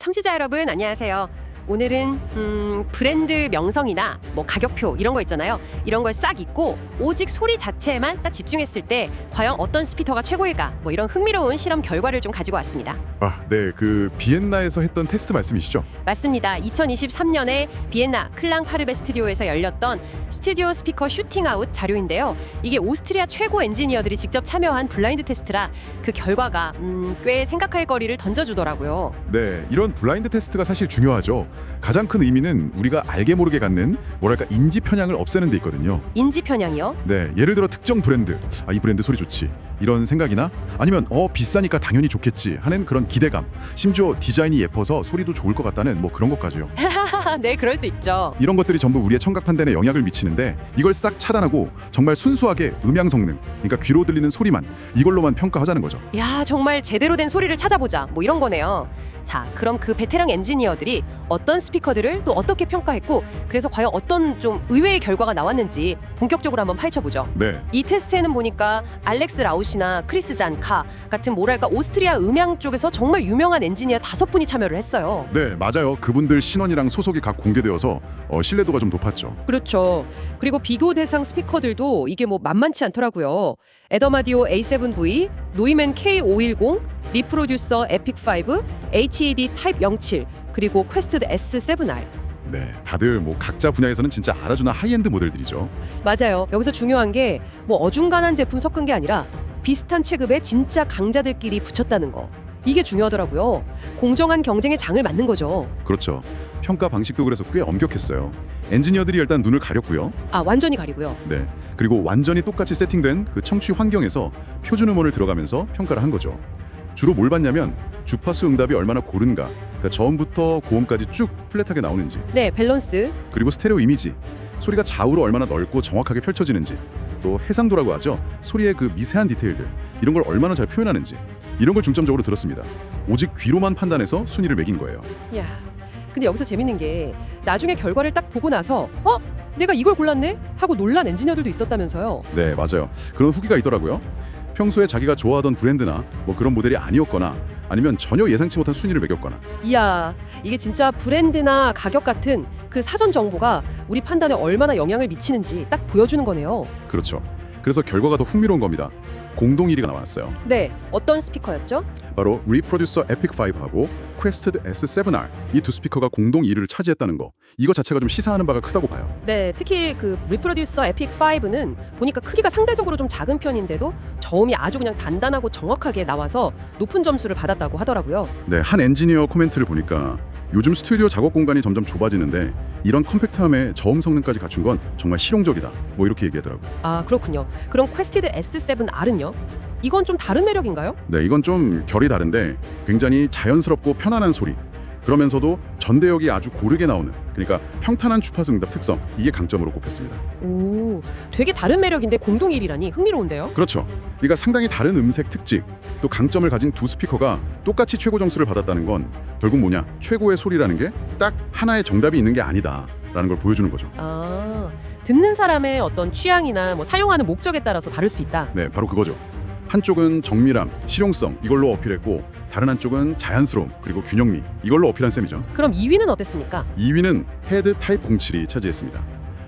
청취자 여러분 안녕하세요. 오늘은 브랜드 명성이나 뭐 가격표 이런 거 있잖아요. 이런 걸 싹 잊고 오직 소리 자체에만 딱 집중했을 때 과연 어떤 스피커가 최고일까? 뭐 이런 흥미로운 실험 결과를 좀 가지고 왔습니다. 네, 그 비엔나에서 했던 테스트 말씀이시죠? 맞습니다. 2023년에 비엔나 클랑 파르베 스튜디오에서 열렸던 스튜디오 스피커 슈팅아웃 자료인데요. 이게 오스트리아 최고 엔지니어들이 직접 참여한 블라인드 테스트라 그 결과가 꽤 생각할 거리를 던져주더라고요. 네, 이런 블라인드 테스트가 사실 중요하죠. 가장 큰 의미는 우리가 알게 모르게 갖는 뭐랄까 인지 편향을 없애는 데 있거든요. 인지 편향이요? 네, 예를 들어 특정 브랜드, 이 브랜드 소리 좋지 이런 생각이나 아니면 비싸니까 당연히 좋겠지 하는 그런 기대감, 심지어 디자인이 예뻐서 소리도 좋을 것 같다는 뭐 그런 것까지요. 네, 그럴 수 있죠. 이런 것들이 전부 우리의 청각 판단에 영향을 미치는데 이걸 싹 차단하고 정말 순수하게 음향 성능, 그러니까 귀로 들리는 소리만 이걸로만 평가하자는 거죠. 야, 정말 제대로 된 소리를 찾아보자. 뭐 이런 거네요. 자, 그럼 그 베테랑 엔지니어들이 어떤 스피커들을 또 어떻게 평가했고 그래서 과연 어떤 좀 의외의 결과가 나왔는지 본격적으로 한번 파헤쳐보죠. 네, 이 테스트에는 보니까 알렉스 라우시나 크리스 잔카 같은 뭐랄까 오스트리아 음향 쪽에서 정말 유명한 엔지니어 5분이 참여를 했어요. 네, 맞아요. 그분들 신원이랑 소속이 각 공개되어서 신뢰도가 좀 높았죠. 그렇죠. 그리고 비교 대상 스피커들도 이게 뭐 만만치 않더라고요. 에더마디오 A7V, 노이맨 K510, 리프로듀서 에픽5, HED 타입 07, 그리고 퀘스트드 S7R. 네, 다들 뭐 각자 분야에서는 진짜 알아주는 하이엔드 모델들이죠. 맞아요. 여기서 중요한 게 뭐 어중간한 제품 섞은 게 아니라 비슷한 체급에 진짜 강자들끼리 붙였다는 거. 이게 중요하더라고요. 공정한 경쟁의 장을 만든 거죠. 그렇죠. 평가 방식도 그래서 꽤 엄격했어요. 엔지니어들이 일단 눈을 가렸고요. 완전히 가리고요. 네, 그리고 완전히 똑같이 세팅된 그 청취 환경에서 표준 음원을 들어가면서 평가를 한 거죠. 주로 뭘 봤냐면 주파수 응답이 얼마나 고른가, 그러니까 저음부터 고음까지 쭉 플랫하게 나오는지, 네, 밸런스. 그리고 스테레오 이미지, 소리가 좌우로 얼마나 넓고 정확하게 펼쳐지는지, 또 해상도라고 하죠. 소리의 그 미세한 디테일들, 이런 걸 얼마나 잘 표현하는지, 이런 걸 중점적으로 들었습니다. 오직 귀로만 판단해서 순위를 매긴 거예요. 야, 근데 여기서 재밌는 게 나중에 결과를 딱 보고 나서 내가 이걸 골랐네? 하고 놀란 엔지니어들도 있었다면서요. 네, 맞아요. 그런 후기가 있더라고요. 평소에 자기가 좋아하던 브랜드나 뭐 그런 모델이 아니었거나 아니면 전혀 예상치 못한 순위를 매겼거나. 이야, 이게 진짜 브랜드나 가격 같은 그 사전 정보가 우리 판단에 얼마나 영향을 미치는지 딱 보여주는 거네요. 그렇죠. 그래서 결과가 더 흥미로운 겁니다. 공동 1위가 나왔어요. 네, 어떤 스피커였죠? 바로 리프로듀서 에픽5하고 퀘스트드 S7R, 이 두 스피커가 공동 1위를 차지했다는 거. 이거 자체가 좀 시사하는 바가 크다고 봐요. 네, 특히 그 리프로듀서 에픽 5는 보니까 크기가 상대적으로 좀 작은 편인데도 저음이 아주 그냥 단단하고 정확하게 나와서 높은 점수를 받았다고 하더라고요. 네, 한 엔지니어 코멘트를 보니까 요즘 스튜디오 작업 공간이 점점 좁아지는데 이런 컴팩트함에 저음 성능까지 갖춘 건 정말 실용적이다. 뭐 이렇게 얘기하더라고요. 그렇군요. 그럼 퀘스티드 S7R은요? 이건 좀 다른 매력인가요? 네, 이건 좀 결이 다른데 굉장히 자연스럽고 편안한 소리, 그러면서도 전대역이 아주 고르게 나오는, 그러니까 평탄한 주파수 응답 특성, 이게 강점으로 꼽혔습니다. 오, 되게 다른 매력인데 공동 1위라니 흥미로운데요? 그렇죠. 그러니까 상당히 다른 음색 특징, 또 강점을 가진 두 스피커가 똑같이 최고 점수를 받았다는 건 결국 뭐냐, 최고의 소리라는 게 딱 하나의 정답이 있는 게 아니다라는 걸 보여주는 거죠. 듣는 사람의 어떤 취향이나 뭐 사용하는 목적에 따라서 다를 수 있다. 네, 바로 그거죠. 한쪽은 정밀함, 실용성 이걸로 어필했고 다른 한쪽은 자연스러움 그리고 균형미 이걸로 어필한 셈이죠. 그럼 2위는 어땠습니까? 2위는 헤드 타입 07이 차지했습니다.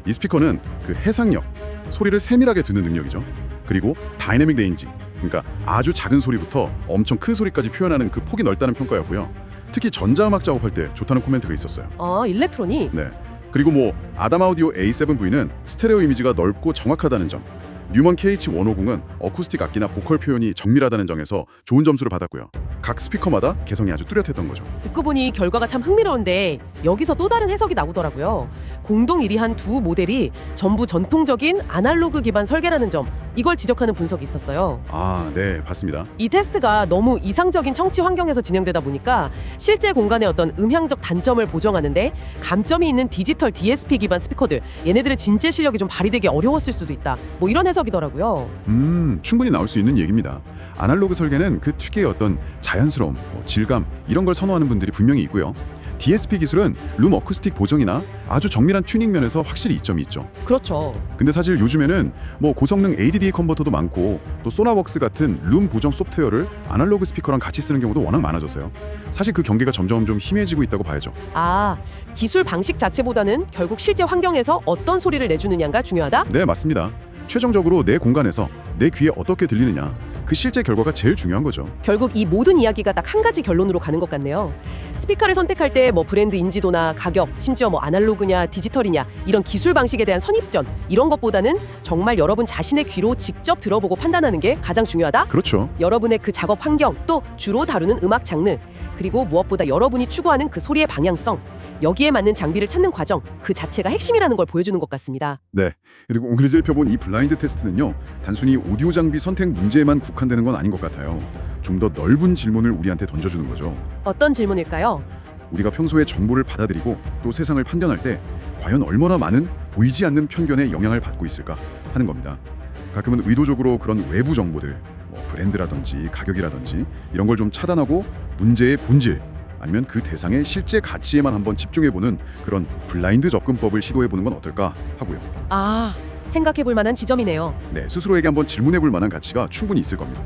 이 스피커는 그 해상력, 소리를 세밀하게 듣는 능력이죠. 그리고 다이내믹 레인지, 그러니까 아주 작은 소리부터 엄청 큰 소리까지 표현하는 그 폭이 넓다는 평가였고요. 특히 전자음악 작업할 때 좋다는 코멘트가 있었어요. 일렉트로닉. 네. 그리고 뭐 아담 아우디오 A7V는 스테레오 이미지가 넓고 정확하다는 점, 뉴먼 KH150은 어쿠스틱 악기나 보컬 표현이 정밀하다는 점에서 좋은 점수를 받았고요. 각 스피커마다 개성이 아주 뚜렷했던 거죠. 듣고 보니 결과가 참 흥미로운데 여기서 또 다른 해석이 나오더라고요. 공동 1위 한 두 모델이 전부 전통적인 아날로그 기반 설계라는 점, 이걸 지적하는 분석이 있었어요. 네, 봤습니다. 이 테스트가 너무 이상적인 청취 환경에서 진행되다 보니까 실제 공간의 어떤 음향적 단점을 보정하는데 감점이 있는 디지털 DSP 기반 스피커들, 얘네들의 진짜 실력이 좀 발휘되기 어려웠을 수도 있다. 뭐 이런 해석이더라고요. 충분히 나올 수 있는 얘기입니다. 아날로그 설계는 그 특유의 어떤 자연스러움, 질감 이런 걸 선호하는 분들이 분명히 있고요. DSP 기술은 룸 어쿠스틱 보정이나 아주 정밀한 튜닝 면에서 확실히 이점이 있죠. 그렇죠. 근데 사실 요즘에는 뭐 고성능 ADD 컨버터도 많고 또 소나웍스 같은 룸 보정 소프트웨어를 아날로그 스피커랑 같이 쓰는 경우도 워낙 많아져서요. 사실 그 경계가 점점 좀 희미해지고 있다고 봐야죠. 아, 기술 방식 자체보다는 결국 실제 환경에서 어떤 소리를 내주느냐가 중요하다? 네, 맞습니다. 최종적으로 내 공간에서 내 귀에 어떻게 들리느냐, 그 실제 결과가 제일 중요한 거죠. 결국 이 모든 이야기가 딱 한 가지 결론으로 가는 것 같네요. 스피커를 선택할 때 뭐 브랜드 인지도나 가격, 심지어 뭐 아날로그냐 디지털이냐 이런 기술 방식에 대한 선입견 이런 것보다는 정말 여러분 자신의 귀로 직접 들어보고 판단하는 게 가장 중요하다? 그렇죠. 여러분의 그 작업 환경, 또 주로 다루는 음악 장르, 그리고 무엇보다 여러분이 추구하는 그 소리의 방향성, 여기에 맞는 장비를 찾는 과정 그 자체가 핵심이라는 걸 보여주는 것 같습니다. 네. 그리고 오늘 살펴본 이 블라인드 테스트는요, 단순히 오디오 장비 선택 문제에만 국한되는 건 아닌 것 같아요. 좀 더 넓은 질문을 우리한테 던져주는 거죠. 어떤 질문일까요? 우리가 평소에 정보를 받아들이고 또 세상을 판단할 때 과연 얼마나 많은 보이지 않는 편견에 영향을 받고 있을까 하는 겁니다. 가끔은 의도적으로 그런 외부 정보들, 뭐 브랜드라든지 가격이라든지 이런 걸 좀 차단하고 문제의 본질 아니면 그 대상의 실제 가치에만 한번 집중해보는 그런 블라인드 접근법을 시도해보는 건 어떨까 하고요. 아, 생각해볼 만한 지점이네요. 네, 스스로에게 한번 질문해볼 만한 가치가 충분히 있을 겁니다.